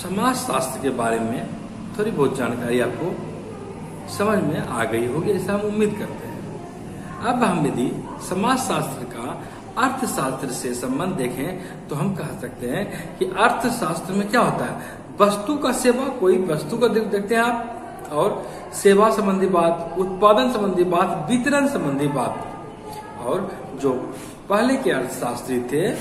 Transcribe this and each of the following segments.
समाज शास्त्र के बारे में थोड़ी बहुत जानकारी आपको समझ में आ गई होगी, ऐसा हम उम्मीद करते हैं। अब हम यदि समाज शास्त्र का अर्थशास्त्र से संबंध देखें तो हम कह सकते हैं कि अर्थशास्त्र में क्या होता है, वस्तु का सेवा, कोई वस्तु को देखते हैं आप, और सेवा संबंधी बात, उत्पादन संबंधी बात, वितरण संबंधी बात। और जो पहले के अर्थशास्त्री थे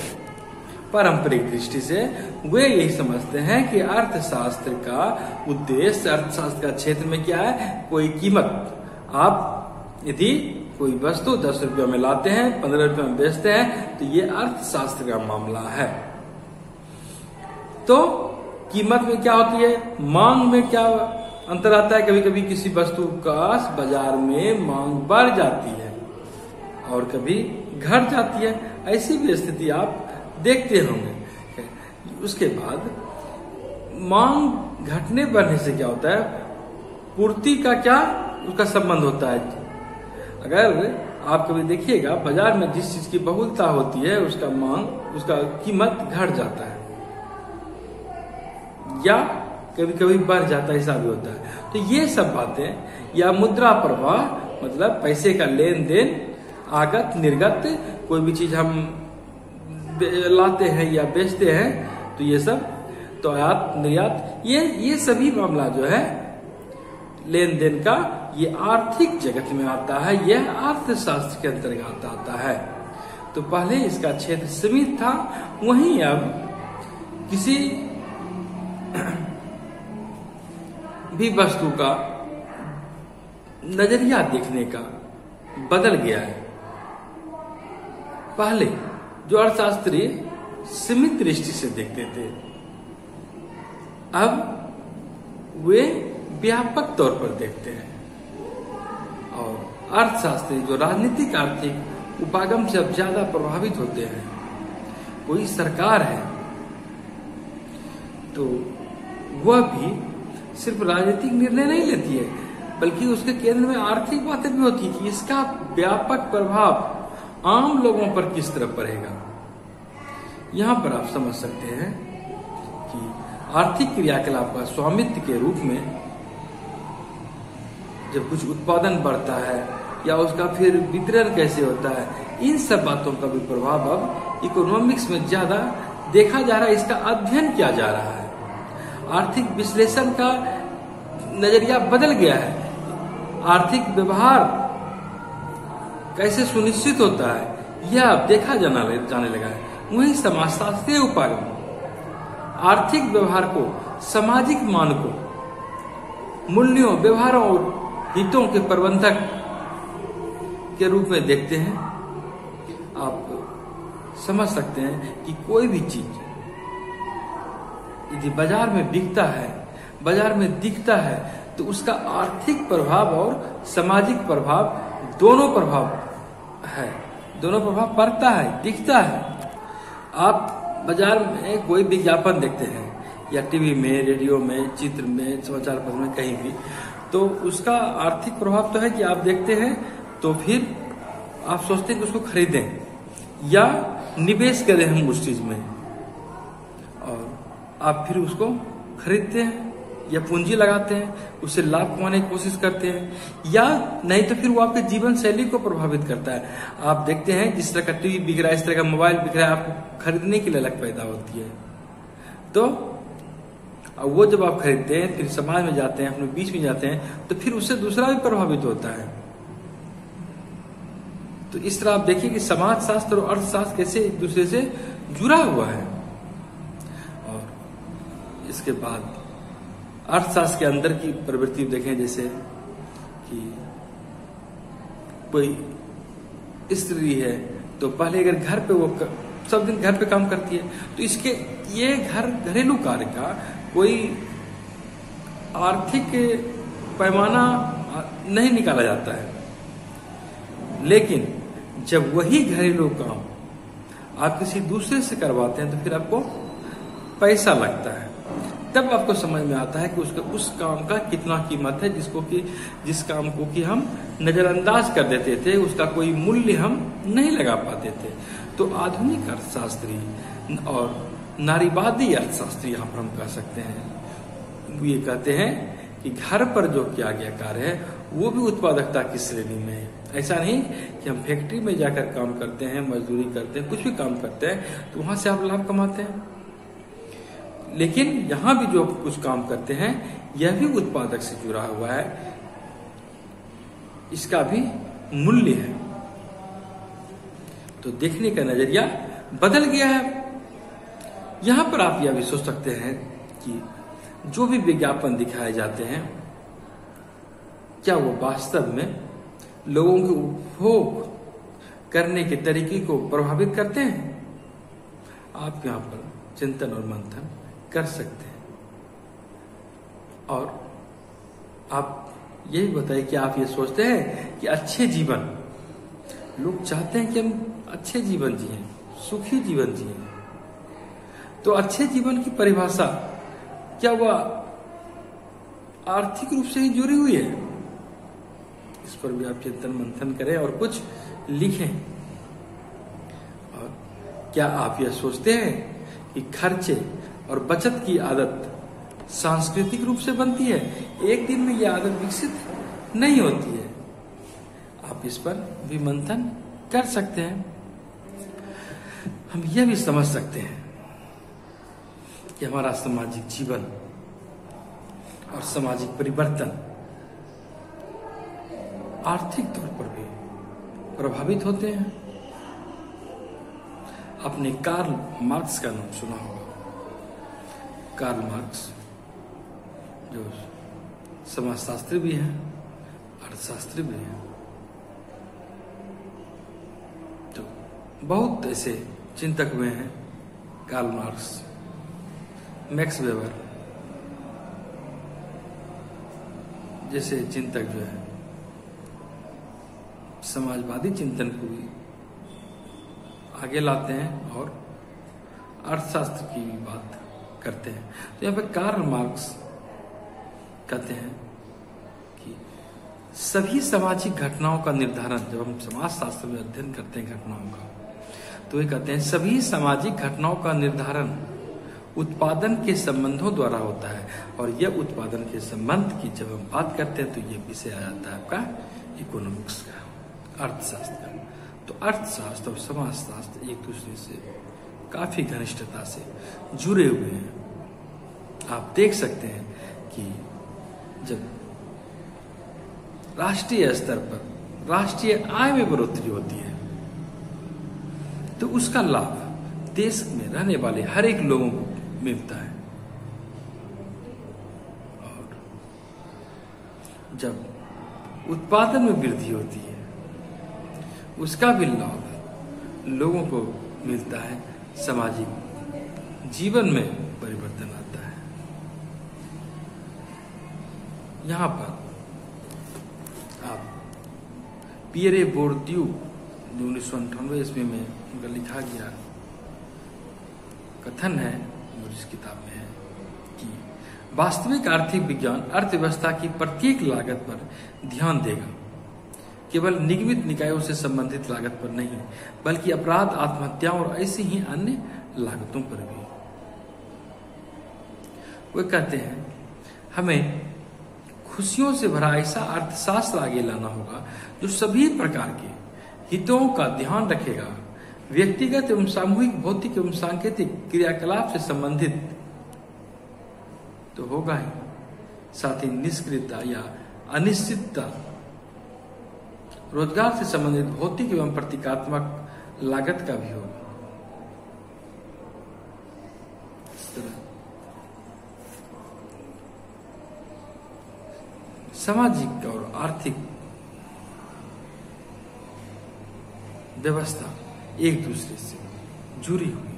पारंपरिक दृष्टि से, वे यही समझते हैं कि अर्थशास्त्र का उद्देश्य, अर्थशास्त्र का क्षेत्र में क्या है, कोई कीमत, आप यदि कोई वस्तु 10 रुपये में लाते हैं, 15 रुपये में बेचते हैं, तो ये अर्थशास्त्र का मामला है। तो कीमत में क्या होती है, मांग में क्या अंतर आता है, कभी कभी किसी वस्तु का बाजार में मांग बढ़ जाती है और कभी घट जाती है, ऐसी भी स्थिति आप देखते होंगे। उसके बाद मांग घटने बढ़ने से क्या होता है, पूर्ति का क्या उसका संबंध होता है। अगर आप कभी देखिएगा बाजार में जिस चीज की बहुलता होती है उसका मांग, उसका कीमत घट जाता है या कभी कभी बढ़ जाता है, ऐसा भी होता है। तो ये सब बातें, या मुद्रा प्रवाह मतलब पैसे का लेन देन, आगत निर्गत, कोई भी चीज हम लाते हैं या बेचते हैं, तो ये सब, तो आयात निर्यात, ये सभी मामला जो है लेन देन का, ये आर्थिक जगत में आता है, यह अर्थशास्त्र के अंतर्गत आता है। तो पहले इसका क्षेत्र सीमित था, वहीं अब किसी भी वस्तु का नजरिया देखने का बदल गया है। पहले जो अर्थशास्त्री सीमित दृष्टि से देखते थे, अब वे व्यापक तौर पर देखते हैं। और अर्थशास्त्री जो राजनीतिक आर्थिक उपागम से अब ज्यादा प्रभावित होते हैं। कोई सरकार है तो वह भी सिर्फ राजनीतिक निर्णय नहीं लेती है, बल्कि उसके केंद्र में आर्थिक बातें भी होती है कि इसका व्यापक प्रभाव आम लोगों पर किस तरह पड़ेगा। यहां पर आप समझ सकते हैं कि आर्थिक क्रियाकलाप का स्वामित्व के रूप में जब कुछ उत्पादन बढ़ता है या उसका फिर वितरण कैसे होता है, इन सब बातों का भी प्रभाव अब इकोनॉमिक्स में ज्यादा देखा जा रहा है, इसका अध्ययन किया जा रहा है। आर्थिक विश्लेषण का नजरिया बदल गया है। आर्थिक व्यवहार कैसे सुनिश्चित होता है यह अब देखा जाने लगा है। वही समाजशास्त्रीय उपागम आर्थिक व्यवहार को सामाजिक मानकों, मूल्यों, व्यवहारों और हितों के प्रबंधक के रूप में देखते हैं। आप समझ सकते हैं कि कोई भी चीज यदि बाजार में बिकता है, बाजार में दिखता है, तो उसका आर्थिक प्रभाव और सामाजिक प्रभाव, दोनों प्रभाव है, दोनों प्रभाव पड़ता है, दिखता है। आप बाजार में कोई विज्ञापन देखते हैं या टीवी में, रेडियो में, चित्र में, समाचार पत्र में, कहीं भी, तो उसका आर्थिक प्रभाव तो है कि आप देखते हैं तो फिर आप सोचते हैं कि उसको खरीदें या निवेश करें हम उस चीज में, और आप फिर उसको खरीदते हैं या पूंजी लगाते हैं, उससे लाभ कमाने की कोशिश करते हैं, या नहीं तो फिर वो आपके जीवन शैली को प्रभावित करता है। आप देखते हैं जिस तरह का टीवी बिक रहा है, इस तरह का मोबाइल बिक रहा है, आपको खरीदने की ललक पैदा होती है। तो वो जब आप खरीदते हैं, फिर समाज में जाते हैं, अपने बीच में जाते हैं, तो फिर उससे दूसरा भी प्रभावित होता है। तो इस तरह आप देखिए कि समाज शास्त्र और अर्थशास्त्र कैसे एक दूसरे से जुड़ा हुआ है। और इसके बाद अर्थशास्त्र के अंदर की प्रवृत्ति देखें, जैसे कि कोई स्त्री है तो पहले अगर घर पे वो सब दिन घर पे काम करती है, तो इसके ये घरेलू कार्य का कोई आर्थिक पैमाना नहीं निकाला जाता है। लेकिन जब वही घरेलू काम आप किसी दूसरे से करवाते हैं तो फिर आपको पैसा लगता है। तब आपको समझ में आता है कि उस काम का कितना कीमत है, जिस काम को कि हम नजरअंदाज कर देते थे, उसका कोई मूल्य हम नहीं लगा पाते थे। तो आधुनिक अर्थशास्त्री और नारीवादी अर्थशास्त्री यहाँ पर हम कह सकते हैं। वो ये कहते हैं कि घर पर जो किया गया कार्य है वो भी उत्पादकता की श्रेणी में है। ऐसा नहीं कि हम फैक्ट्री में जाकर काम करते हैं, मजदूरी करते हैं, कुछ भी काम करते हैं तो वहां से आप लाभ कमाते हैं, लेकिन यहाँ भी जो कुछ काम करते हैं यह भी उत्पादक से जुड़ा हुआ है, इसका भी मूल्य है। तो देखने का नजरिया बदल गया है। यहां पर आप यह भी सोच सकते हैं कि जो भी विज्ञापन दिखाए जाते हैं क्या वो वास्तव में लोगों के उपभोग करने के तरीके को प्रभावित करते हैं? आप यहां पर चिंतन और मंथन कर सकते हैं। और आप यही बताइए कि आप ये सोचते हैं कि अच्छे जीवन, लोग चाहते हैं कि हम अच्छे जीवन जिए, सुखी जीवन जिए, तो अच्छे जीवन की परिभाषा क्या वह आर्थिक रूप से ही जुड़ी हुई है? इस पर भी आप चिंतन मंथन करें और कुछ लिखें। और क्या आप यह सोचते हैं कि खर्चे और बचत की आदत सांस्कृतिक रूप से बनती है? एक दिन में यह आदत विकसित नहीं होती है। आप इस पर भी मंथन कर सकते हैं। हम यह भी समझ सकते हैं कि हमारा सामाजिक जीवन और सामाजिक परिवर्तन आर्थिक तौर पर भी प्रभावित होते हैं। आपने कार्ल मार्क्स का नाम सुना होगा। कार्ल मार्क्स जो समाजशास्त्री भी हैं, अर्थशास्त्री भी हैं, तो बहुत ऐसे चिंतक हुए हैं। कार्ल मार्क्स, मैक्स वेबर जैसे चिंतक जो है समाजवादी चिंतन को भी आगे लाते हैं और अर्थशास्त्र की भी बात करते हैं। तो यहाँ पे कार्ल मार्क्स कहते हैं कि सभी सामाजिक घटनाओं का निर्धारण, जब हम समाजशास्त्र में अध्ययन करते हैं घटनाओं का, तो ये कहते हैं सभी सामाजिक घटनाओं का निर्धारण उत्पादन के संबंधों द्वारा होता है। और यह उत्पादन के संबंध की जब हम बात करते हैं तो ये विषय आ जाता है आपका इकोनॉमिक्स का, अर्थशास्त्र का। तो अर्थशास्त्र और समाजशास्त्र एक दूसरे से काफी घनिष्ठता से जुड़े हुए हैं। आप देख सकते हैं कि जब राष्ट्रीय स्तर पर राष्ट्रीय आय में बढ़ोतरी होती है तो उसका लाभ देश में रहने वाले हर एक लोगों को मिलता है। और जब उत्पादन में वृद्धि होती है उसका भी लाभ लोगों को मिलता है, सामाजिक जीवन में परिवर्तन आता है। यहां पर आप पियरे बोर्दियू जो 1998 ईस्वी में उनका लिखा गया कथन है जो इस किताब में है कि वास्तविक आर्थिक विज्ञान अर्थव्यवस्था की प्रत्येक लागत पर ध्यान देगा, केवल निगमित निकायों से संबंधित लागत पर नहीं, बल्कि अपराध, आत्महत्या और ऐसी ही अन्य लागतों पर भी। वे कहते हैं हमें खुशियों से भरा ऐसा अर्थशास्त्र आगे लाना होगा जो सभी प्रकार के हितों का ध्यान रखेगा, व्यक्तिगत एवं सामूहिक, भौतिक एवं सांकेतिक क्रियाकलाप से संबंधित तो होगा ही, साथ ही निष्क्रियता या अनिश्चितता, रोजगार से संबंधित भौतिक एवं प्रतीकात्मक लागत का भी होगा। इस तरह सामाजिक और आर्थिक व्यवस्था एक दूसरे से जुड़ी हुई